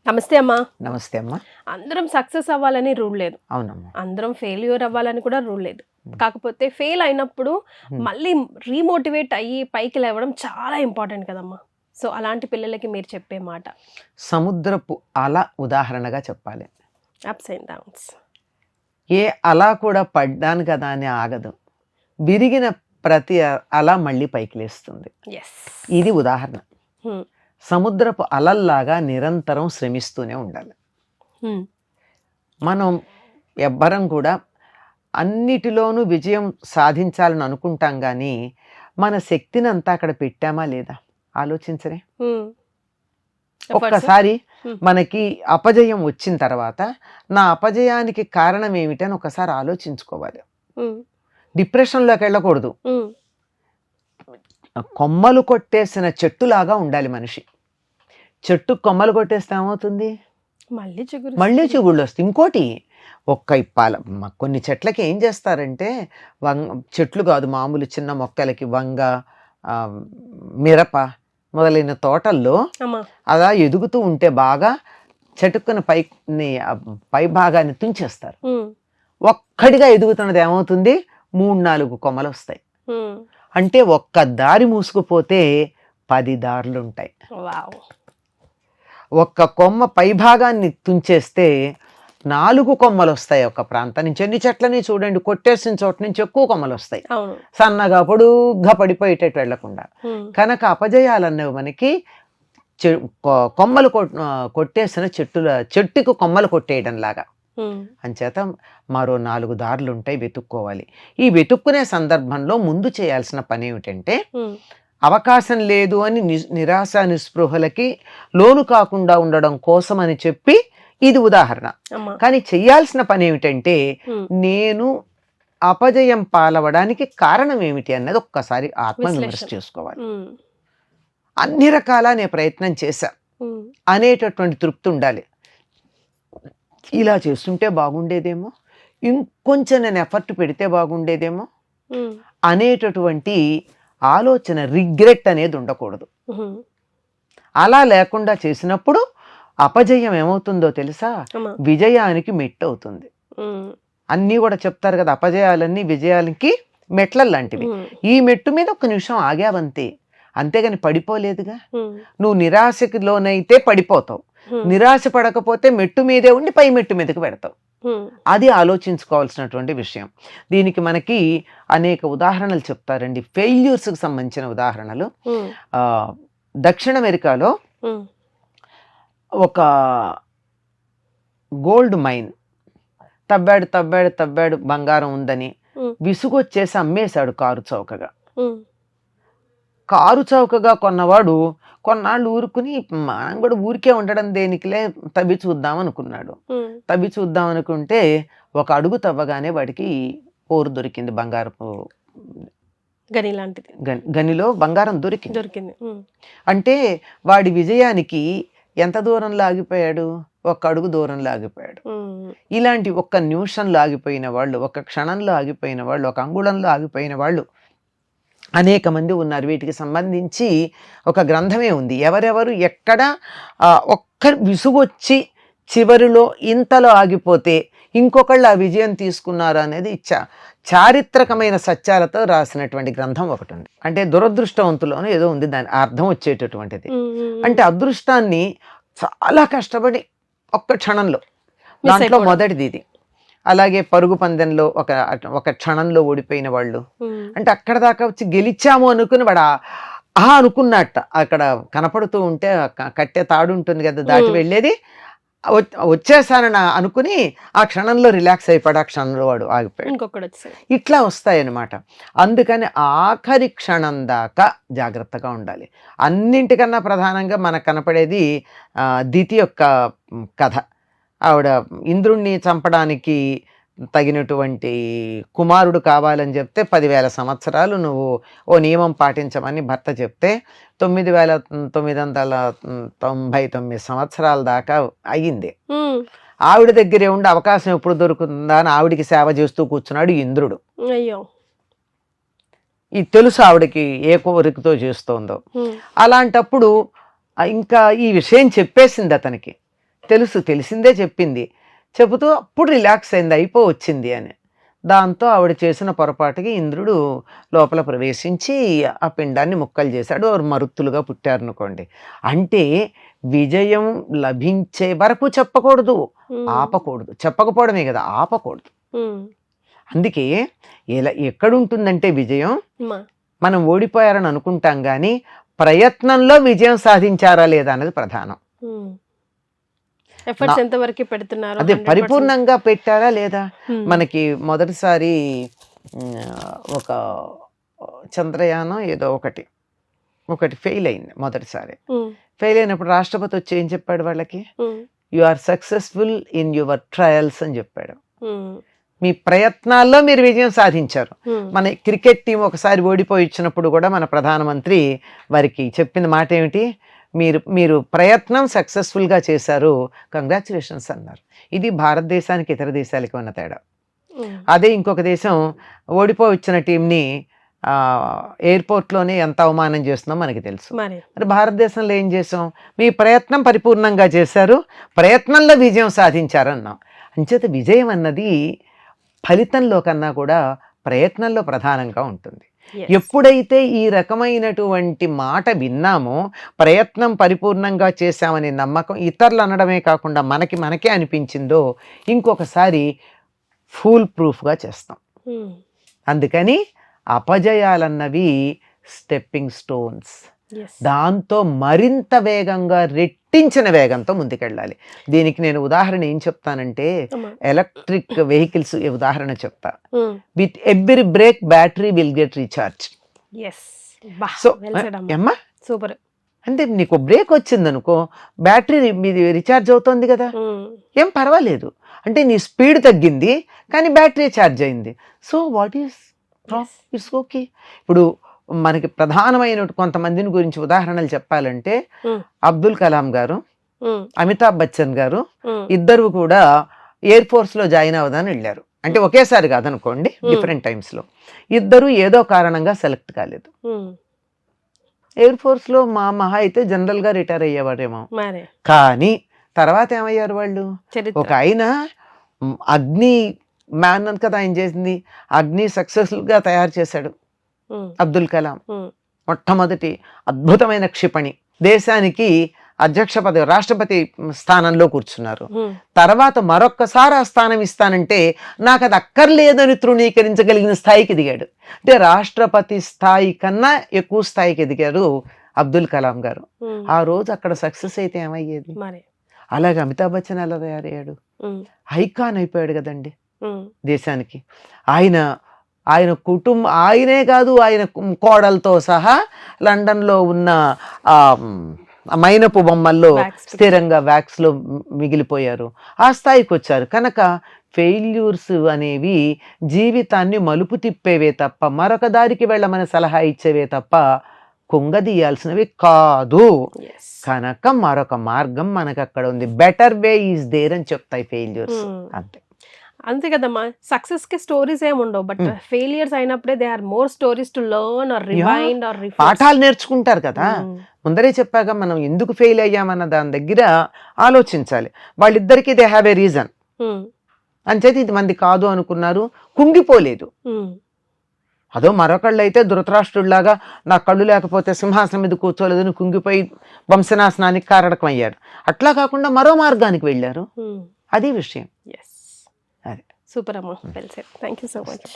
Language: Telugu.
నమస్తే అమ్మా. నమస్తే అమ్మా. అందరం సక్సెస్ అవ్వాలని రూల్ లేదు, అవునమ్మా. అందరం ఫెయిల్యూర్ అవ్వాలని కూడా రూల్ లేదు. కాకపోతే ఫెయిల్ అయినప్పుడు మళ్ళీ రీమోటివేట్ అయ్యి పైకి లేవడం చాలా ఇంపార్టెంట్ కదమ్మా. సో అలాంటి పిల్లలకి మీరు చెప్పే మాట? సముద్రపు అల ఉదాహరణగా చెప్పాలి. Ups and downs. ఏ అల కూడా పడ్డాను కదా అని ఆగదు, విరిగిన ప్రతి అల మళ్ళీ పైకి లేస్తుంది. ఇది ఉదాహరణ. సముద్రపు అలల్లాగా నిరంతరం శ్రమిస్తూనే ఉండాలి. మనం ఎవ్వరం కూడా అన్నిటిలోనూ విజయం సాధించాలని అనుకుంటాం, కానీ మన శక్తిని అంతా అక్కడ పెట్టామా లేదా ఆలోచించరే. ఒక్కసారి మనకి అపజయం వచ్చిన తర్వాత నా అపజయానికి కారణం ఏమిటని ఒకసారి ఆలోచించుకోవాలి. డిప్రెషన్లోకి వెళ్ళకూడదు. కొమ్మలు కొట్టేసిన చెట్టులాగా ఉండాలి మనిషి. చెట్టు కొమ్మలు కొట్టేస్తే ఏమవుతుంది? మళ్ళీ చిగుళ్ళు వస్తాయి. ఇంకోటి కొన్ని చెట్లకి ఏం చేస్తారంటే, చెట్లు కాదు మామూలు చిన్న మొక్కలకి వంగ, మిరప మొదలైన తోటల్లో అలా ఎదుగుతూ ఉంటే బాగా చెట్టుకున్న పై భాగాన్ని తుంచేస్తారు. ఒక్కడిగా ఎదుగుతున్నది ఏమవుతుంది? 3-4 కొమ్మలు వస్తాయి. అంటే ఒక్క దారి మూసుకుపోతే 10 దారులు ఉంటాయి. ఒక్క కొమ్మ పైభాగాన్ని తుంచేస్తే 4 కొమ్మలు వస్తాయి. ఒక ప్రాంతం నుంచి ఎన్ని చెట్లని చూడండి, కొట్టేసిన చోట నుంచి ఎక్కువ కొమ్మలు వస్తాయి. సన్నగా పొడుగ్గా పడిపోయేటట్టు వెళ్లకుండా. కనుక అపజయాలన్నవి మనకి కొమ్మలు కొట్టేసిన చెట్టుకు కొమ్మలు కొట్టేయడం లాగా. అంచేత మరో 4 దారులు ఉంటాయి, వెతుక్కోవాలి. ఈ వెతుక్కునే సందర్భంలో ముందు చేయాల్సిన పని ఏమిటంటే, అవకాశం లేదు అని నిరాశ నిస్పృహలకి లోను కాకుండా ఉండడం కోసం అని చెప్పి ఇది ఉదాహరణ. కానీ చెయ్యాల్సిన పని ఏమిటంటే, నేను అపజయం పాలవడానికి కారణం ఏమిటి అన్నది ఒక్కసారి ఆత్మవిమర్శ చేసుకోవాలి. అన్ని రకాల నేను ప్రయత్నం చేశా అనేటటువంటి తృప్తి ఉండాలి. ఇలా చేస్తుంటే బాగుండేదేమో, ఇంకొంచెం నేను ఎఫర్ట్ పెడితే బాగుండేదేమో అనేటటువంటి ఆలోచన, రిగ్రెట్ అనేది ఉండకూడదు. అలా లేకుండా చేసినప్పుడు అపజయం ఏమవుతుందో తెలుసా? విజయానికి మెట్టు అవుతుంది. అన్నీ కూడా చెప్తారు కదా, అపజయాలన్నీ విజయాలకి మెట్ల లాంటివి. ఈ మెట్టు మీద 1 నిమిషం ఆగావంతే, అంతేగాని పడిపోలేదుగా. నువ్వు నిరాశకి లోనైతే పడిపోతావు, నిరాశ పడకపోతే మెట్టు మీదే ఉండి పై మెట్టు మీదకి పెడతావు. అది ఆలోచించుకోవాల్సినటువంటి విషయం. దీనికి మనకి అనేక ఉదాహరణలు చెప్తారండి, ఫెయిల్యూర్స్కి సంబంధించిన ఉదాహరణలు. దక్షిణ అమెరికాలో ఒక గోల్డ్ మైన్ తవ్వాడు బంగారం ఉందని విసుగొచ్చేసి అమ్మేశాడు కారు చౌకగా కొన్నవాడు కొన్నాళ్ళు ఊరుకుని, మనం కూడా ఊరికే ఉండడం దేనికిలే, తవ్వి చూద్దాం అనుకుంటే ఒక అడుగు తవ్వగానే వాడికి పోరు దొరికింది, బంగారపు గని లాంటిది. గనిలో బంగారం దొరికింది. అంటే వాడి విజయానికి ఎంత దూరంలో ఆగిపోయాడు? 1 అడుగు దూరంలో ఆగిపోయాడు. ఇలాంటి 1 నిమిషంలో ఆగిపోయిన వాళ్ళు, 1 క్షణంలో ఆగిపోయిన వాళ్ళు, 1 అంగుళంలో ఆగిపోయిన వాళ్ళు అనేక మంది ఉన్నారు. వీటికి సంబంధించి ఒక గ్రంథమే ఉంది. ఎవరెవరు ఎక్కడ ఒక్క విసుగొచ్చి చివరిలో ఇంతలో ఆగిపోతే ఇంకొకళ్ళు ఆ విజయం తీసుకున్నారు అనేది చారిత్రకమైన సత్యాలతో రాసినటువంటి గ్రంథం ఒకటి ఉంది. అంటే దురదృష్టవంతులోనూ ఏదో ఉంది, దాని అర్థం వచ్చేటటువంటిది. అంటే అదృష్టాన్ని చాలా కష్టపడి 1 క్షణంలో, దాంట్లో మొదటిది ఇది. అలాగే పరుగు పందెంలో ఒక క్షణంలో ఓడిపోయిన వాళ్ళు, అంటే అక్కడ దాకా వచ్చి గెలిచాము అనుకుని వాడు అనుకున్నట్ట, అక్కడ కనపడుతూ ఉంటే కట్టే తాడు ఉంటుంది కదా, దాటి వెళ్ళేది, వచ్చేసానని అనుకుని ఆ క్షణంలో రిలాక్స్ అయిపోయాడు, ఆ క్షణంలో వాడు ఆగిపోయాడు. ఇట్లా వస్తాయన్నమాట. అందుకని ఆఖరి క్షణం దాకా జాగ్రత్తగా ఉండాలి. అన్నింటికన్నా ప్రధానంగా మనకు కనపడేది దితి యొక్క కథ. ఆవిడ ఇంద్రుణ్ణి చంపడానికి తగినటువంటి కుమారుడు కావాలని చెప్తే 10,000 సంవత్సరాలు నువ్వు ఓ నియమం పాటించమని భర్త చెప్తే 9,999 సంవత్సరాల దాకా అయ్యింది. ఆవిడ దగ్గరే ఉండి అవకాశం ఎప్పుడు దొరుకుతుందా అని ఆవిడికి సేవ చేస్తూ కూర్చున్నాడు ఇంద్రుడు. ఇది తెలుసు ఆవిడకి ఏ కోరికతో చేస్తోందో. అలాంటప్పుడు ఇంకా ఈ విషయం చెప్పేసింది అతనికి, తెలిసిందే చెప్పింది. చెబుతూ అప్పుడు రిలాక్స్ అయింది, వచ్చింది అని. దాంతో ఆవిడ చేసిన పొరపాటుకి ఇంద్రుడు లోపల ప్రవేశించి ఆ పిండాన్ని ముక్కలు చేశాడు. వారు మరుత్తులుగా పుట్టారనుకోండి. అంటే విజయం లభించే వరకు చెప్పకూడదు, ఆపకూడదు. చెప్పకపోవడమే కదా, ఆపకూడదు. అందుకే ఎక్కడుంటుందంటే విజయం, మనం ఓడిపోయారని అనుకుంటాం కానీ ప్రయత్నంలో విజయం సాధించారా లేదా అన్నది ప్రధానం. అదే పరిపూర్ణంగా పెట్టారా లేదా. మనకి మొదటిసారి ఒక చంద్రయానం ఏదో ఒకటి ఫెయిల్ అయింది. మొదటిసారి ఫెయిల్ అయినప్పుడు రాష్ట్రపతి వచ్చి ఏం చెప్పాడు వాళ్ళకి, you are successful in your trials అని చెప్పాడు. మీ ప్రయత్నాల్లో మీరు విజయం సాధించారు. మన క్రికెట్ టీం ఒకసారి ఓడిపోయి ఇచ్చినప్పుడు కూడా మన ప్రధానమంత్రి వారికి చెప్పిన మాట ఏమిటి, మీరు ప్రయత్నం సక్సెస్ఫుల్గా చేశారు, కంగ్రాచులేషన్స్ అన్నారు. ఇది భారతదేశానికి ఇతర దేశాలకి ఉన్న తేడా. అదే ఇంకొక దేశం ఓడిపోయి వచ్చిన టీంని ఎయిర్పోర్ట్లోనే ఎంత అవమానం చేస్తున్నాం మనకి తెలుసు. మరి భారతదేశంలో ఏం చేసాం, మీ ప్రయత్నం పరిపూర్ణంగా చేశారు, ప్రయత్నంలో విజయం సాధించారు అన్నాం. అంచేత విజయం అన్నది ఫలితంలో కన్నా కూడా ప్రయత్నంలో ప్రధానంగా ఉంటుంది. ఎప్పుడైతే ఈ రకమైనటువంటి మాట విన్నామో, ప్రయత్నం పరిపూర్ణంగా చేశామనే నమ్మకం ఇతరులు అనడమే కాకుండా మనకే అనిపించిందో, ఇంకొకసారి ఫూల్ ప్రూఫ్గా చేస్తాం. అందుకని అపజయాలన్నవి స్టెప్పింగ్ స్టోన్స్. దాంతో మరింత వేగంగా రెట్టించిన వేగంతో ముందుకెళ్ళాలి. దీనికి నేను ఉదాహరణ ఏం చెప్తానంటే, ఎలక్ట్రిక్ వెహికల్స్ ఉదాహరణ చెప్తా. With every break battery will get recharge. So అమ్మా సూపర్. అంటే నీకు బ్రేక్ వచ్చిందనుకో, బ్యాటరీ మీది రీఛార్జ్ అవుతుంది కదా, ఏం పర్వాలేదు. అంటే నీ స్పీడ్ తగ్గింది కానీ బ్యాటరీ ఛార్జ్ అయింది. So what is it's okay. ఇప్పుడు మనకి ప్రధానమైన కొంతమందిని గురించి ఉదాహరణలు చెప్పాలంటే, అబ్దుల్ కలాం గారు, అమితాబ్ బచ్చన్ గారు ఇద్దరు కూడా ఎయిర్ ఫోర్స్ లో జాయిన్ అవుదాని వెళ్ళారు. అంటే ఒకేసారి కాదనుకోండి, డిఫరెంట్ టైమ్స్ లో. ఇద్దరు ఏదో కారణంగా సెలెక్ట్ కాలేదు. ఎయిర్ ఫోర్స్ లో మహా అయితే జనరల్ గా రిటైర్ అయ్యేవారేమో, కానీ తర్వాత ఏమయ్యారు వాళ్ళు. ఒక ఆయన అగ్ని మ్యాన్ అని కదా ఆయన చేసింది, అగ్ని సక్సెస్ఫుల్ గా తయారు చేశాడు అబ్దుల్ కలాం. మొట్టమొదటి అద్భుతమైన క్షిపణి, దేశానికి అధ్యక్ష పదవి, రాష్ట్రపతి స్థానంలో కూర్చున్నారు. తర్వాత మరొక్కసారి ఆ స్థానం ఇస్తానంటే నాకు అది అక్కర్లేదని తృణీకరించగలిగిన స్థాయికి ఎదిగాడు. అంటే రాష్ట్రపతి స్థాయి కన్నా ఎక్కువ స్థాయికి ఎదిగారు అబ్దుల్ కలాం గారు. ఆ రోజు అక్కడ సక్సెస్ అయితే ఏమయ్యేది. అలాగే అమితాబ్ బచ్చన్ ఎలా తయారయ్యాడు, ఐకాన్ అయిపోయాడు కదండి దేశానికి. ఆయన కుటుంబం, ఆయనే కాదు ఆయన కోడలతో సహా లండన్లో ఉన్న మైనపు బొమ్మల్లో స్థిరంగా వ్యాక్స్లో మిగిలిపోయారు. ఆ స్థాయికి వచ్చారు. కనుక ఫెయిల్యూర్స్ అనేవి జీవితాన్ని మలుపు తిప్పేవే తప్ప, మరొక దారికి వెళ్ళమని సలహా ఇచ్చేవే తప్ప కుంగదీయాల్సినవి కాదు. కనుక మరొక మార్గం మనకు అక్కడ ఉంది. బెటర్ వే ఈజ్ దేర్ అని చెప్తాయి ఫెయిల్యూర్స్. అంతే కదమ్మా. సక్సెస్ కి స్టోరీస్ ఏమి ఉండవు, బట్ ఫెయిలియర్స్ అయినప్పుడే they are more stories to learn or rewind or పాఠాలు నేర్చుకుంటారు కదా. ముందరే చెప్పాక మనం ఎందుకు ఫెయిల్ అయ్యామన్న దాని దగ్గర ఆలోచించాలి. వాళ్ళిద్దరికి దే హ్యావ్ ఏ రీజన్. అంచేది ఇది మంది కాదు అనుకున్నారు, కుంగిపోలేదు. అదో మరొకళ్ళు అయితే ధృతరాష్ట్రుడిలాగా నా కళ్ళు లేకపోతే సింహాసనం మీద కూర్చోలేదని కుంగిపోయి వంశనాశనానికి కారకం అయ్యాడు. అట్లా కాకుండా మరో మార్గానికి వెళ్ళారు. అది విషయం. సూపర్ అమ్మా, well said. Thank you so much.